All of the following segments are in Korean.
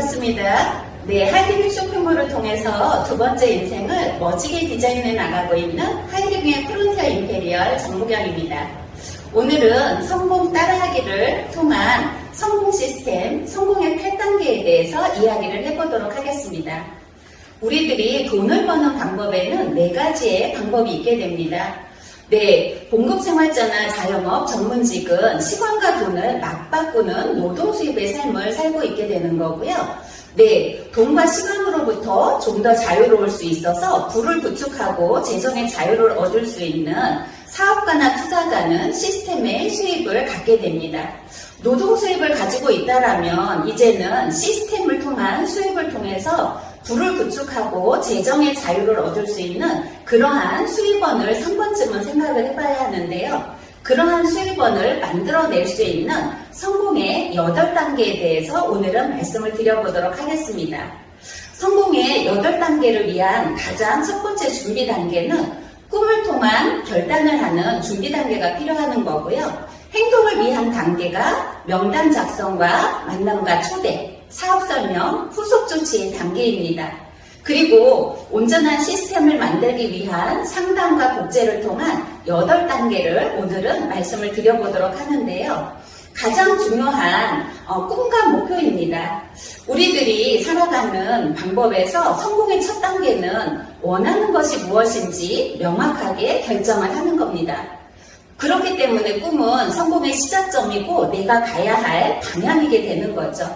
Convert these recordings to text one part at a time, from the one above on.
반갑습니다. 네, 하이리빙 쇼핑몰을 통해서 두 번째 인생을 멋지게 디자인해 나가고 있는 하이리빙의 프론티어 임페리얼 정무경입니다. 오늘은 성공 따라하기를 통한 성공 시스템, 성공의 8단계에 대해서 이야기를 해보도록 하겠습니다. 우리들이 돈을 버는 방법에는 4가지의 방법이 있게 됩니다. 네, 봉급생활자나 자영업, 전문직은 시간과 돈을 맞바꾸는 노동 수입의 삶을 살고 있게 되는 거고요. 네, 돈과 시간으로부터 좀 더 자유로울 수 있어서 부를 구축하고 재정의 자유를 얻을 수 있는 사업가나 투자가는 시스템의 수입을 갖게 됩니다. 노동 수입을 가지고 있다라면 이제는 시스템을 통한 수입을 통해서 부를 구축하고 재정의 자유를 얻을 수 있는 그러한 수입원을 3번쯤은 생각을 해봐야 하는데요. 그러한 수입원을 만들어낼 수 있는 성공의 8단계에 대해서 오늘은 말씀을 드려보도록 하겠습니다. 성공의 8단계를 위한 가장 첫 번째 준비 단계는 꿈을 통한 결단을 하는 준비 단계가 필요한 거고요. 행동을 위한 단계가 명단 작성과 만남과 초대, 사업 설명, 후속 조치의 단계입니다. 그리고 온전한 시스템을 만들기 위한 상담과 복제를 통한 8단계를 오늘은 말씀을 드려보도록 하는데요. 가장 중요한 꿈과 목표입니다. 우리들이 살아가는 방법에서 성공의 첫 단계는 원하는 것이 무엇인지 명확하게 결정을 하는 겁니다. 그렇기 때문에 꿈은 성공의 시작점이고 내가 가야 할 방향이게 되는 거죠.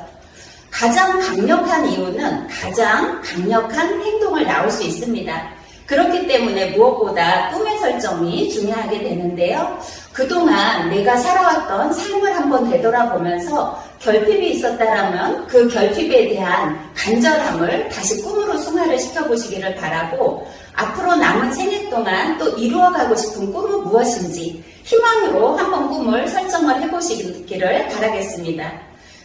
가장 강력한 이유는 가장 강력한 행동을 낳을 수 있습니다. 그렇기 때문에 무엇보다 꿈의 설정이 중요하게 되는데요. 그동안 내가 살아왔던 삶을 한번 되돌아보면서 결핍이 있었다면 그 결핍에 대한 간절함을 다시 꿈으로 승화를 시켜보시기를 바라고 앞으로 남은 생애 동안 또 이루어가고 싶은 꿈은 무엇인지 희망으로 한번 꿈을 설정을 해보시기를 바라겠습니다.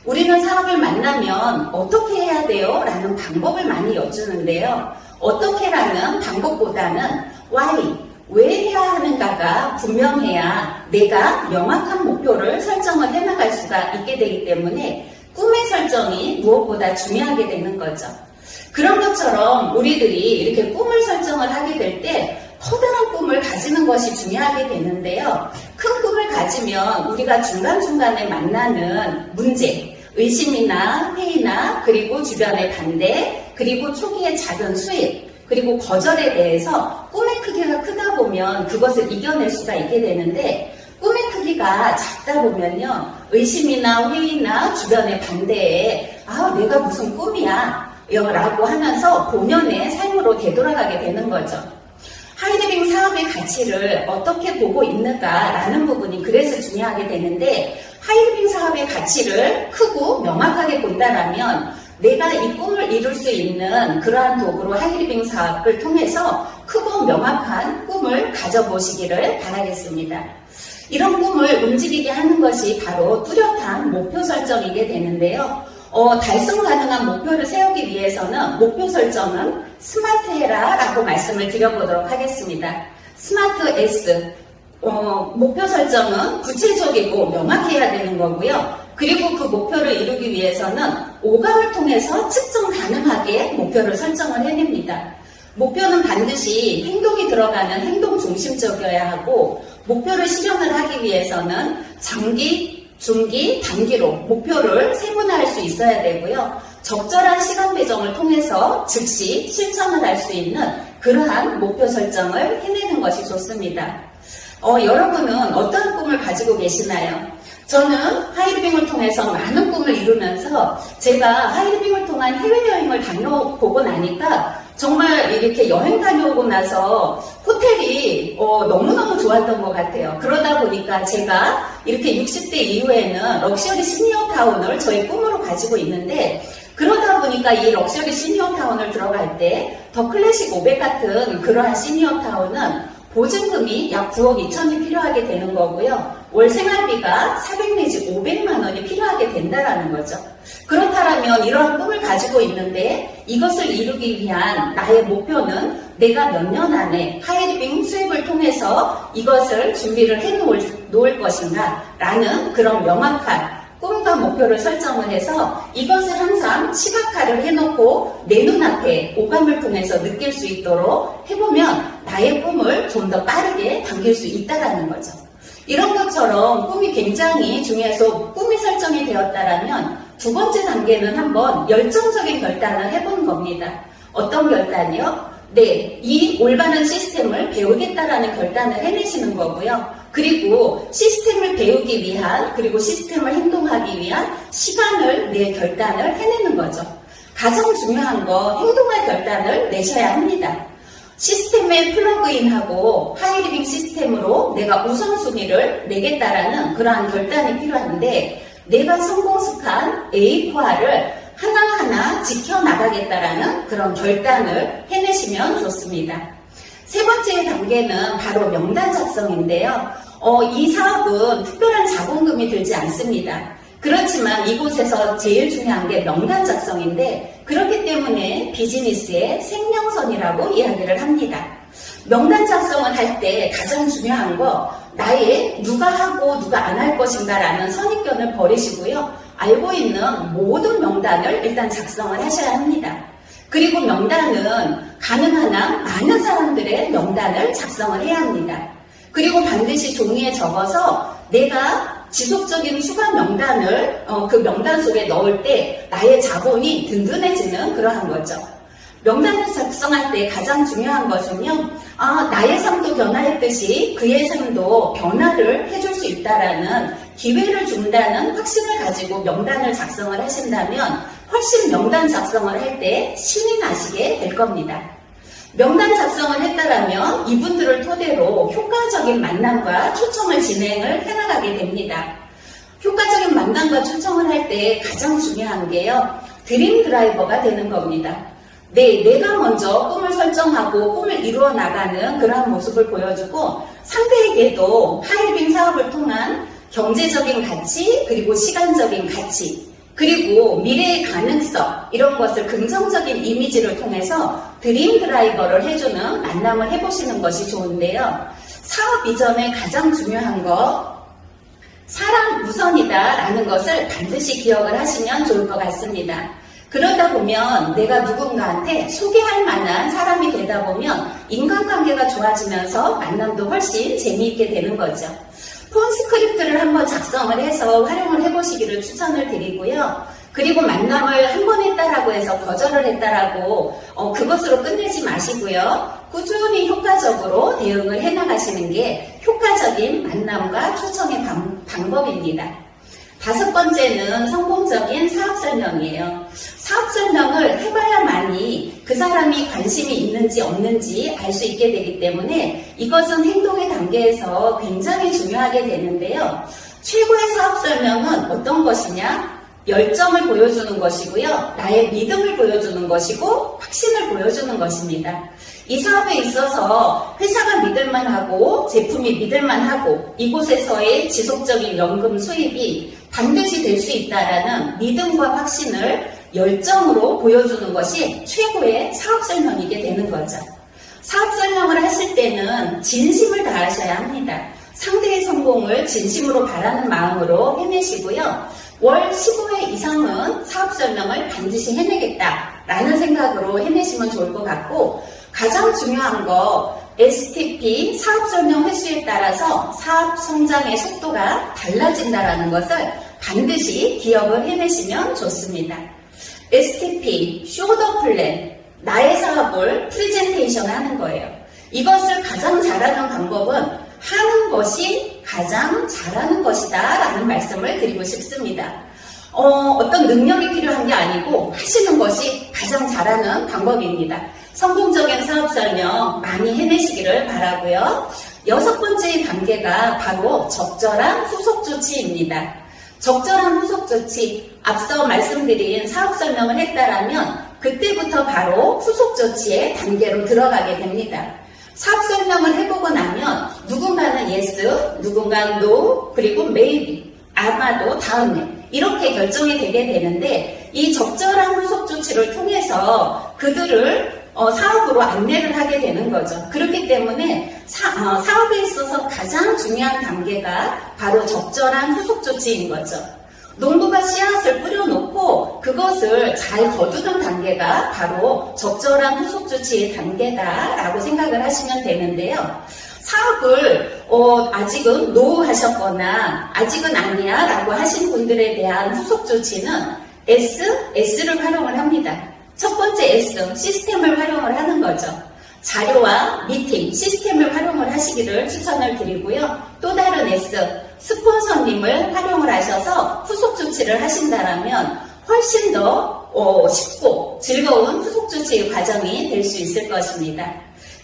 우리는 사람을 만나면 어떻게 해야 돼요? 라는 방법을 많이 여쭈는데요. 어떻게라는 방법보다는 why, 왜 해야 하는가가 분명해야 내가 명확한 목표를 설정을 해나갈 수가 있게 되기 때문에 꿈의 설정이 무엇보다 중요하게 되는 거죠. 그런 것처럼 우리들이 이렇게 꿈을 설정을 하게 될 때 커다란 꿈을 가지는 것이 중요하게 되는데요. 큰 꿈을 가지면 우리가 중간중간에 만나는 문제, 의심이나 회의나 그리고 주변의 반대, 그리고 초기의 작은 수입, 그리고 거절에 대해서 꿈의 크기가 크다 보면 그것을 이겨낼 수가 있게 되는데 꿈의 크기가 작다 보면요. 의심이나 회의나 주변의 반대에 내가 무슨 꿈이야 라고 하면서 본연의 삶으로 되돌아가게 되는 거죠. 하이리빙 사업의 가치를 어떻게 보고 있는가라는 부분이 그래서 중요하게 되는데 하이리빙 사업의 가치를 크고 명확하게 본다라면 내가 이 꿈을 이룰 수 있는 그러한 도구로 하이리빙 사업을 통해서 크고 명확한 꿈을 가져보시기를 바라겠습니다. 이런 꿈을 움직이게 하는 것이 바로 뚜렷한 목표 설정이게 되는데요. 달성 가능한 목표를 세우기 위해서는 목표 설정은 스마트해라 라고 말씀을 드려보도록 하겠습니다. 스마트 S, 목표 설정은 구체적이고 명확해야 되는 거고요. 그리고 그 목표를 이루기 위해서는 오감을 통해서 측정 가능하게 목표를 설정을 해냅니다. 목표는 반드시 행동이 들어가는 행동 중심적이어야 하고 목표를 실현을 하기 위해서는 장기, 중기, 단기로 목표를 세분화할 수 있어야 되고요. 적절한 시간 배정을 통해서 즉시 실천을 할 수 있는 그러한 목표 설정을 해내는 것이 좋습니다. 여러분은 어떤 꿈을 가지고 계시나요? 저는 하이리빙을 통해서 많은 꿈을 이루면서 제가 하이리빙을 통한 해외여행을 다녀보고 나니까 정말 이렇게 여행 다녀오고 나서 호텔이 너무너무 좋았던 것 같아요. 그러다 보니까 제가 이렇게 60대 이후에는 럭셔리 시니어타운을 저의 꿈으로 가지고 있는데 그러다 보니까 이 럭셔리 시니어타운을 들어갈 때 더 클래식 500 같은 그러한 시니어타운은 보증금이 약 9억 2천이 필요하게 되는 거고요. 월 생활비가 400 내지 500만 원이 필요하게 된다라는 거죠. 그렇다면 이러한 꿈을 가지고 있는데 이것을 이루기 위한 나의 목표는 내가 몇 년 안에 하이리빙 수입을 통해서 이것을 준비를 해놓을 것인가 라는 그런 명확한 꿈과 계획과 목표를 설정을 해서 이것을 항상 시각화를 해놓고 내 눈앞에 오감을 통해서 느낄 수 있도록 해보면 나의 꿈을 좀 더 빠르게 당길 수 있다는 거죠. 이런 것처럼 꿈이 굉장히 중요해서 꿈이 설정이 되었다라면 두 번째 단계는 한번 열정적인 결단을 해보는 겁니다. 어떤 결단이요? 네, 이 올바른 시스템을 배우겠다라는 결단을 해내시는 거고요. 그리고 시스템을 배우기 위한, 그리고 시스템을 행동하기 위한 시간을 내 결단을 해내는 거죠. 가장 중요한 거 행동할 결단을 내셔야 합니다. 시스템에 플러그인하고 하이리빙 시스템으로 내가 우선순위를 내겠다라는 그러한 결단이 필요한데 내가 성공습한 A코어를 하나하나 지켜나가겠다라는 그런 결단을 해내시면 좋습니다. 세 번째 단계는 바로 명단 작성인데요. 이 사업은 특별한 자본금이 들지 않습니다. 그렇지만 이곳에서 제일 중요한 게 명단 작성인데 그렇기 때문에 비즈니스의 생명선이라고 이야기를 합니다. 명단 작성을 할 때 가장 중요한 거 나의 누가 하고 누가 안 할 것인가라는 선입견을 버리시고요. 알고 있는 모든 명단을 일단 작성을 하셔야 합니다. 그리고 명단은 가능한 한 많은 사람들의 명단을 작성을 해야 합니다. 그리고 반드시 종이에 적어서 내가 지속적인 추가 명단을 그 명단 속에 넣을 때 나의 자본이 든든해지는 그러한 거죠. 명단을 작성할 때 가장 중요한 것은요. 나의 삶도 변화했듯이 그의 삶도 변화를 해줄 수 있다라는 기회를 준다는 확신을 가지고 명단을 작성을 하신다면 훨씬 명단 작성을 할 때 신이 나시게 될 겁니다. 명단 작성을 했다라면 이분들을 토대로 효과적인 만남과 초청을 진행을 해나가게 됩니다. 효과적인 만남과 초청을 할 때 가장 중요한 게요. 드림 드라이버가 되는 겁니다. 네, 내가 먼저 꿈을 설정하고 꿈을 이루어 나가는 그러한 모습을 보여주고 상대에게도 하이리빙 사업을 통한 경제적인 가치, 그리고 시간적인 가치, 그리고 미래의 가능성 이런 것을 긍정적인 이미지를 통해서 드림 드라이버를 해주는 만남을 해보시는 것이 좋은데요. 사업 이전에 가장 중요한 거 사람 우선이다라는 것을 반드시 기억을 하시면 좋을 것 같습니다. 그러다 보면 내가 누군가한테 소개할 만한 사람이 되다 보면 인간관계가 좋아지면서 만남도 훨씬 재미있게 되는 거죠. 폰 스크립트를 한번 작성을 해서 활용을 해보시기를 추천을 드리고요. 그리고 만남을 한 번 했다라고 해서 거절을 했다라고 그것으로 끝내지 마시고요. 꾸준히 효과적으로 대응을 해나가시는 게 효과적인 만남과 초청의 방법입니다. 다섯 번째는 성공적인 사업 설명이에요. 사업 설명을 해봐야만이 그 사람이 관심이 있는지 없는지 알 수 있게 되기 때문에 이것은 행동의 단계에서 굉장히 중요하게 되는데요. 최고의 사업 설명은 어떤 것이냐? 열정을 보여주는 것이고요. 나의 믿음을 보여주는 것이고 확신을 보여주는 것입니다. 이 사업에 있어서 회사가 믿을만하고 제품이 믿을만하고 이곳에서의 지속적인 연금 수입이 반드시 될 수 있다라는 믿음과 확신을 열정으로 보여주는 것이 최고의 사업 설명이게 되는 거죠. 사업 설명을 하실 때는 진심을 다하셔야 합니다. 상대의 성공을 진심으로 바라는 마음으로 해내시고요. 월 15회 이상은 사업 설명을 반드시 해내겠다라는 생각으로 해내시면 좋을 것 같고 가장 중요한 거 STP 사업 설명 횟수에 따라서 사업 성장의 속도가 달라진다는 것을 반드시 기억을 해내시면 좋습니다. STP, 쇼더 플랜, 나의 사업을 프레젠테이션 하는 거예요. 이것을 가장 잘하는 방법은 하는 것이 가장 잘하는 것이다 라는 말씀을 드리고 싶습니다. 어떤 능력이 필요한 게 아니고 하시는 것이 가장 잘하는 방법입니다. 성공적인 사업 설명 많이 해내시기를 바라고요. 여섯 번째 단계가 바로 적절한 후속 조치입니다. 적절한 후속 조치, 앞서 말씀드린 사업 설명을 했다라면 그때부터 바로 후속 조치의 단계로 들어가게 됩니다. 사업 설명을 해보고 나면 누군가는 yes, 누군가는 no, 그리고 maybe, 아마도 다음에 이렇게 결정이 되게 되는데 이 적절한 후속 조치를 통해서 그들을 사업으로 안내를 하게 되는 거죠. 그렇기 때문에 사업에 있어서 가장 중요한 단계가 바로 적절한 후속 조치인 거죠. 농부가 씨앗을 뿌려놓고 그것을 잘 거두는 단계가 바로 적절한 후속 조치의 단계다라고 생각을 하시면 되는데요. 사업을 아직은 노하셨거나 아직은 아니야 라고 하신 분들에 대한 후속 조치는 S를 활용을 합니다. 첫 번째 S, 시스템을 활용을 하는 거죠. 자료와 미팅, 시스템을 활용을 하시기를 추천을 드리고요. 또 다른 S, 스폰서님을 활용을 하셔서 후속 조치를 하신다면 훨씬 더 쉽고 즐거운 후속 조치의 과정이 될 수 있을 것입니다.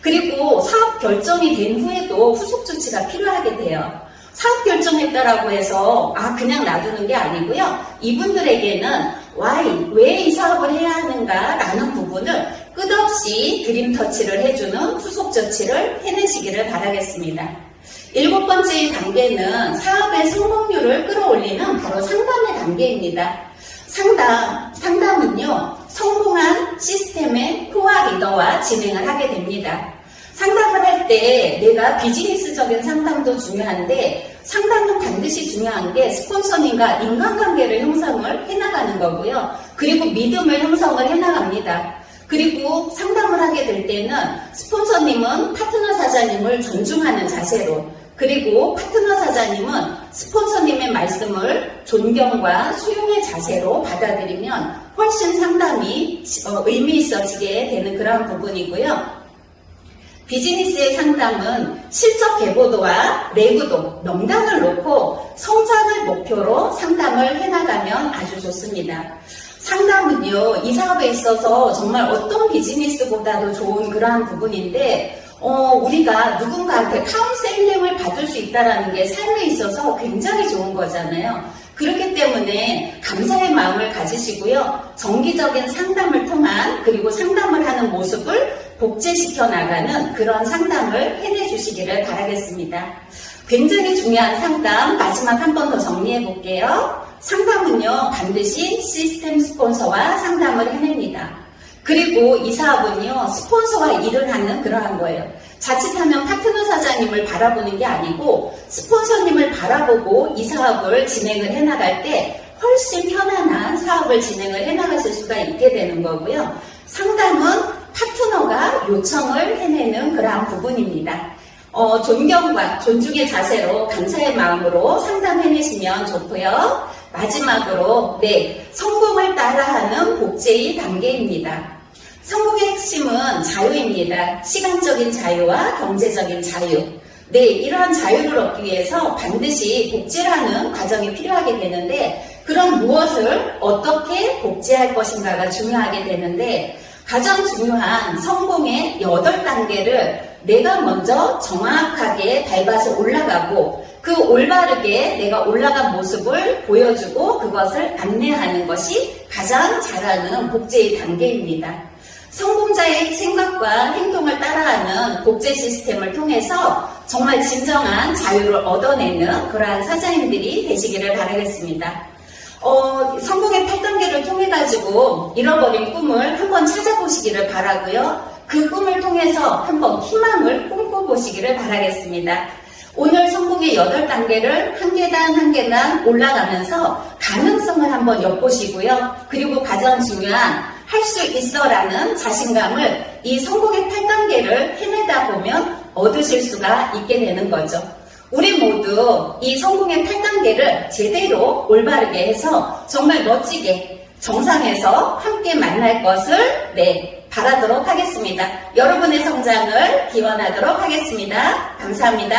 그리고 사업 결정이 된 후에도 후속 조치가 필요하게 돼요. 사업 결정했다라고 해서 그냥 놔두는 게 아니고요. 이분들에게는 why, 왜 이 사업을 해야 하는가라는 부분을 끝없이 그림 터치를 해주는 후속 조치를 해내시기를 바라겠습니다. 7번째 단계는 사업의 성공률을 끌어올리는 바로 상담의 단계입니다. 상담은요, 성공한 시스템의 코어 리더와 진행을 하게 됩니다. 상담을 할 때 내가 비즈니스적인 상담도 중요한데 상담은 반드시 중요한 게 스폰서님과 인간관계를 형성을 해나가는 거고요. 그리고 믿음을 형성을 해나갑니다. 그리고 상담을 하게 될 때는 스폰서님은 파트너 사장님을 존중하는 자세로, 그리고 파트너 사장님은 스폰서님의 말씀을 존경과 수용의 자세로 받아들이면 훨씬 상담이 의미 있어지게 되는 그런 부분이고요. 비즈니스의 상담은 실적 계보도와 내구도, 명단을 놓고 성장을 목표로 상담을 해나가면 아주 좋습니다. 상담은요, 이 사업에 있어서 정말 어떤 비즈니스보다도 좋은 그러한 부분인데 우리가 누군가한테 카운셀링을 받을 수 있다는 게 삶에 있어서 굉장히 좋은 거잖아요. 그렇기 때문에 감사의 마음을 가지시고요. 정기적인 상담을 통한, 그리고 상담을 하는 모습을 복제시켜 나가는 그런 상담을 해내주시기를 바라겠습니다. 굉장히 중요한 상담, 마지막 한 번 더 정리해 볼게요. 상담은요, 반드시 시스템 스폰서와 상담을 해냅니다. 그리고 이 사업은요, 스폰서와 일을 하는 그러한 거예요. 자칫하면 파트너 사장님을 바라보는 게 아니고 스폰서님을 바라보고 이 사업을 진행을 해나갈 때 훨씬 편안한 사업을 진행을 해나가실 수가 있게 되는 거고요. 상담은 파트너가 요청을 해내는 그러한 부분입니다. 존경과 존중의 자세로 감사의 마음으로 상담해내시면 좋고요. 마지막으로 성공을 따라하는 복제의 단계입니다. 성공의 핵심은 자유입니다. 시간적인 자유와 경제적인 자유. 이러한 자유를 얻기 위해서 반드시 복제라는 과정이 필요하게 되는데, 그럼 무엇을 어떻게 복제할 것인가가 중요하게 되는데, 가장 중요한 성공의 8단계를 내가 먼저 정확하게 밟아서 올라가고 그 올바르게 내가 올라간 모습을 보여주고 그것을 안내하는 것이 가장 잘하는 복제의 단계입니다. 성공자의 생각과 행동을 따라하는 복제 시스템을 통해서 정말 진정한 자유를 얻어내는 그러한 사장님들이 되시기를 바라겠습니다. 성공의 8단계를 통해가지고 잃어버린 꿈을 한번 찾아보시기를 바라고요. 그 꿈을 통해서 한번 희망을 꿈꿔보시기를 바라겠습니다. 오늘 성공의 8단계를 한 계단 한 계단 올라가면서 가능성을 한번 엿보시고요. 그리고 가장 중요한 할 수 있어라는 자신감을 이 성공의 8단계를 해내다 보면 얻으실 수가 있게 되는 거죠. 우리 모두 이 성공의 8단계를 제대로 올바르게 해서 정말 멋지게 정상에서 함께 만날 것을 바라도록 하겠습니다. 여러분의 성장을 기원하도록 하겠습니다. 감사합니다.